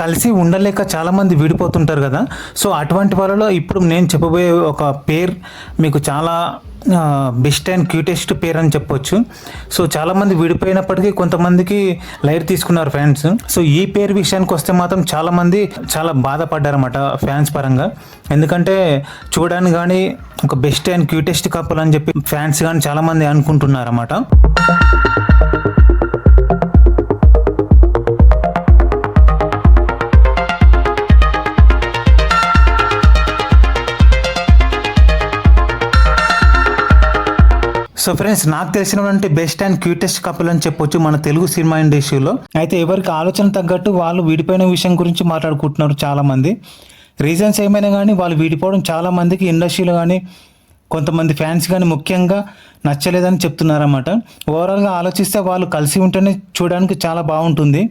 కలిసి ఉండలేక చాలామంది విడిపోతుంటారు కదా. సో అటువంటి వాళ్ళలో ఇప్పుడు నేను చెప్పబోయే ఒక పేరు మీకు చాలా బెస్ట్ అండ్ క్యూటెస్ట్ పేర్ అని చెప్పొచ్చు. సో చాలామంది విడిపోయినప్పటికీ కొంతమందికి లైట్ తీసుకున్నారు ఫ్యాన్స్. సో ఈ పేరు విషయానికి వస్తే మాత్రం చాలామంది చాలా బాధపడ్డారన్నమాట ఫ్యాన్స్ పరంగా. ఎందుకంటే చూడడానికి కానీ ఒక బెస్ట్ అండ్ క్యూటెస్ట్ కపుల్ అని చెప్పి ఫ్యాన్స్ కానీ చాలామంది అనుకుంటున్నారన్నమాట. సో ఫ్రెండ్స్, నాకు తెలిసినటువంటి బెస్ట్ అండ్ క్యూటెస్ట్ కపుల్ అని చెప్పొచ్చు మన తెలుగు సినిమా ఇండస్ట్రీలో. అయితే ఎవరికి ఆలోచన తగ్గట్టు వాళ్ళు విడిపోయిన విషయం గురించి మాట్లాడుకుంటున్నారు చాలామంది. రీజన్స్ ఏమైనా కానీ వాళ్ళు విడిపోవడం చాలామందికి ఇండస్ట్రీలో కానీ కొంతమంది ఫ్యాన్స్ కానీ ముఖ్యంగా నచ్చలేదని చెప్తున్నారన్నమాట. ఓవరాల్గా ఆలోచిస్తే వాళ్ళు కలిసి ఉంటేనే చూడడానికి చాలా బాగుంటుంది.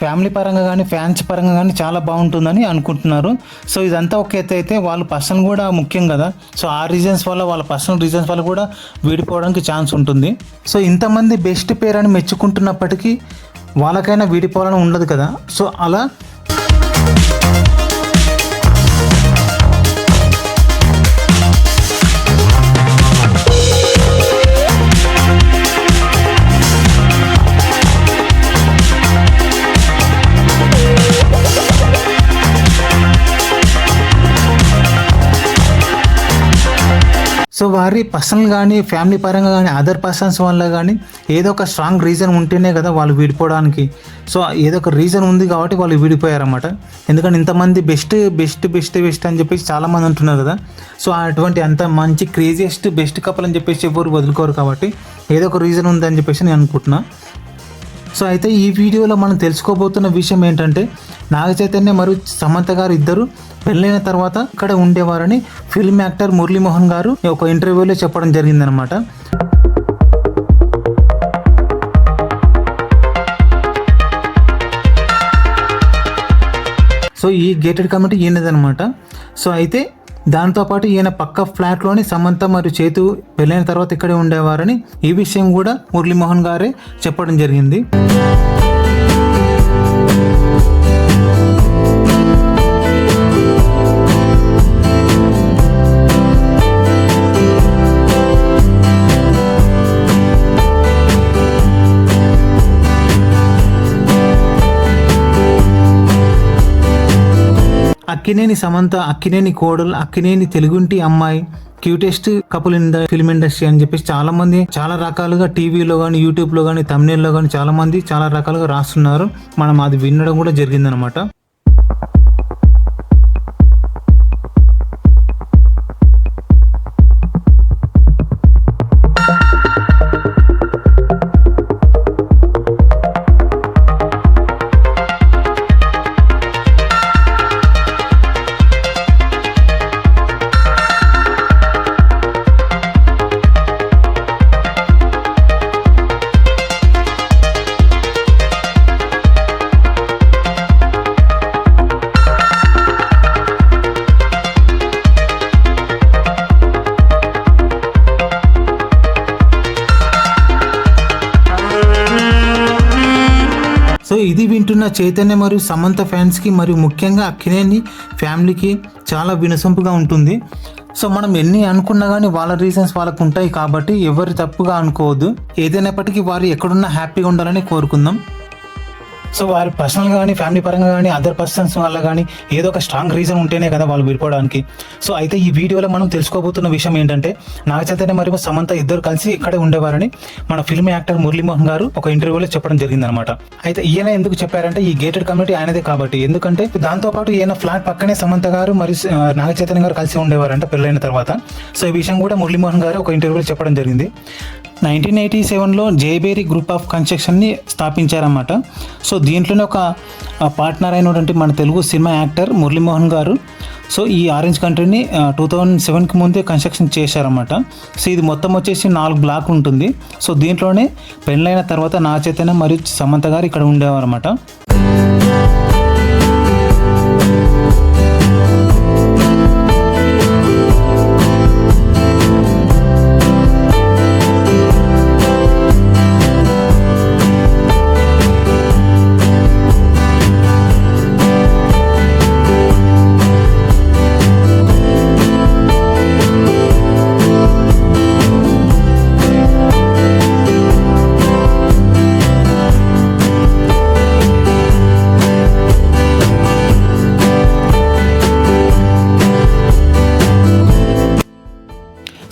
ఫ్యామిలీ పరంగా కానీ ఫ్యాన్స్ పరంగా కానీ చాలా బాగుంటుందని అనుకుంటున్నారు. సో ఇదంతా ఒక ఎత్తు అయితే వాళ్ళ పర్సన్ కూడా ముఖ్యం కదా. సో ఆ రీజన్స్ వల్ల వాళ్ళ పర్సనల్ రీజన్స్ వల్ల కూడా విడిపోవడానికి ఛాన్స్ ఉంటుంది. సో ఇంతమంది బెస్ట్ పేర్ అని మెచ్చుకుంటున్నప్పటికీ వాళ్ళకైనా విడిపోవాలని ఉండదు కదా. సో అలా సో వారి పర్సనల్ కానీ ఫ్యామిలీ పరంగా కానీ అదర్ పర్సన్స్ వల్ల కానీ ఏదో ఒక స్ట్రాంగ్ రీజన్ ఉంటేనే కదా వాళ్ళు విడిపోవడానికి. సో ఏదో ఒక రీజన్ ఉంది కాబట్టి వాళ్ళు విడిపోయారన్నమాట. ఎందుకంటే ఇంతమంది బెస్ట్ బెస్ట్ బెస్ట్ బెస్ట్ అని చెప్పేసి చాలామంది అంటున్నారు కదా. సో అటువంటి అంత మంచి క్రేజియస్ట్ బెస్ట్ కపుల్ అని చెప్పేసి ఎవరు వదులుకోరు కాబట్టి ఏదో ఒక రీజన్ ఉందని చెప్పేసి నేను అనుకుంటున్నా. సో అయితే ఈ వీడియోలో మనం తెలుసుకోబోతున్న విషయం ఏంటంటే నాగ చైతన్య మరియు సమంత గారు ఇద్దరు పెళ్ళైన తర్వాత ఇక్కడ ఉండేవారని ఫిల్మ్ యాక్టర్ మురళీమోహన్ గారు ఒక ఇంటర్వ్యూలో చెప్పడం జరిగిందనమాట. సో ఈ గేటెడ్ కమ్యూనిటీ ఈయనదనమాట. సో అయితే దాంతోపాటు ఈయన పక్క ఫ్లాట్లోని సమంత మరియు చేతు పెళ్ళైన తర్వాత ఇక్కడే ఉండేవారని ఈ విషయం కూడా మురళీమోహన్ గారే చెప్పడం జరిగింది. అక్కినేని సమంత, అక్కినేని కోడలు, అక్కినేని తెలుగుంటి అమ్మాయి, cutest couple in the film industry అని చెప్పేసి చాలా మంది చాలా రకాలుగా టీవీలో కానీ యూట్యూబ్లో కానీ తమిళలో కానీ చాలా మంది చాలా రకాలుగా రాస్తున్నారు. మనం అది వినడం కూడా జరిగిందనమాట. సో ఇది వింటున్న చైతన్య మరియు సమంత ఫ్యాన్స్కి మరియు ముఖ్యంగా అక్కినేని ఫ్యామిలీకి చాలా వినసొంపుగా ఉంటుంది. సో మనం ఎన్ని అనుకున్నా కానీ వాళ్ళ రీజన్స్ వాళ్ళకు ఉంటాయి కాబట్టి ఎవరు తప్పుగా అనుకోవద్దు. ఏదైనప్పటికీ వారు ఎక్కడున్నా హ్యాపీగా ఉండాలని కోరుకుందాం. సో వారి పర్సనల్ కానీ ఫ్యామిలీ పరంగా కానీ అదర్ పర్సన్స్ వల్ల కానీ ఏదో ఒక స్ట్రాంగ్ రీజన్ ఉంటేనే కదా వాళ్ళు విడిపోవడానికి. సో అయితే ఈ వీడియోలో మనం తెలుసుకోబోతున్న విషయం ఏంటంటే నాగ చైతన్య మరియు సమంత ఇద్దరు కలిసి ఇక్కడే ఉండేవారని మన ఫిల్మ్ యాక్టర్ మురళీమోహన్ గారు ఒక ఇంటర్వ్యూలో చెప్పడం జరిగిందనమాట. అయితే ఈయన ఎందుకు చెప్పారంటే ఈ గేటెడ్ కమ్యూనిటీ ఆయనదే కాబట్టి. ఎందుకంటే దాంతోపాటు ఈయన ఫ్లాట్ పక్కనే సమంత గారు మరియు నాగ చైతన్య గారు కలిసి ఉండేవారంట పెళ్ళైన తర్వాత. సో ఈ విషయం కూడా మురళీమోహన్ గారు ఒక ఇంటర్వ్యూలో చెప్పడం జరిగింది. 1987లో జయబేరి గ్రూప్ ఆఫ్ కన్స్ట్రక్షన్ని స్థాపించారన్నమాట. సో దీంట్లోనే ఒక పార్ట్నర్ అయినటువంటి మన తెలుగు సినిమా యాక్టర్ మురళీమోహన్ గారు సో ఈ ఆరెంజ్ కంట్రీని 2007కి ముందే కన్స్ట్రక్షన్ చేశారన్నమాట. సో ఇది మొత్తం వచ్చేసి 4 బ్లాక్ ఉంటుంది. సో దీంట్లోనే పెళ్ళైన తర్వాత నా చైతన్య మరియు సమంత గారు ఇక్కడ ఉండేవారన్నమాట.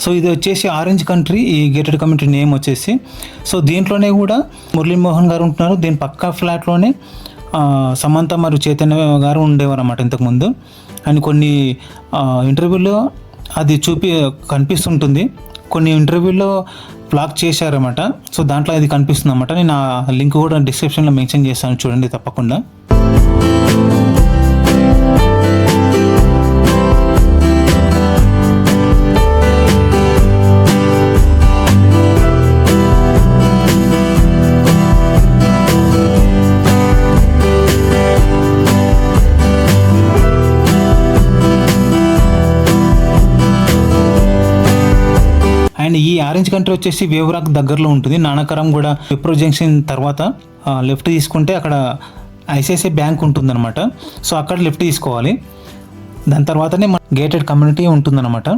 సో ఇది వచ్చేసి ఆరెంజ్ కంట్రీ, ఈ గేటెడ్ కమ్యూనిటీ నేమ్ వచ్చేసి. సో దీంట్లోనే కూడా మురళీమోహన్ గారు ఉంటున్నారు. దీని పక్క ఫ్లాట్లోనే సమంత మరియు చైతన్య గారు ఉండేవారు అన్నమాట ఇంతకుముందు. అండ్ కొన్ని ఇంటర్వ్యూలో అది కనిపిస్తుంటుంది, కొన్ని ఇంటర్వ్యూలో బ్లాక్ చేశారన్నమాట. సో దాంట్లో అది కనిపిస్తుంది అన్నమాట. నేను ఆ లింక్ కూడా డిస్క్రిప్షన్లో మెన్షన్ చేస్తాను, చూడండి తప్పకుండా. అండ్ ఈ ఆరెంజ్ కంట్రీ వచ్చేసి వేవ్రాక్ దగ్గరలో ఉంటుంది. నానకరం కూడా విప్రో జంక్షన్ తర్వాత లెఫ్ట్ తీసుకుంటే అక్కడ ఐసిఐసిఐ బ్యాంక్ ఉంటుందన్నమాట. సో అక్కడ లెఫ్ట్ తీసుకోవాలి. దాని తర్వాతనే గేటెడ్ కమ్యూనిటీ ఉంటుందన్నమాట.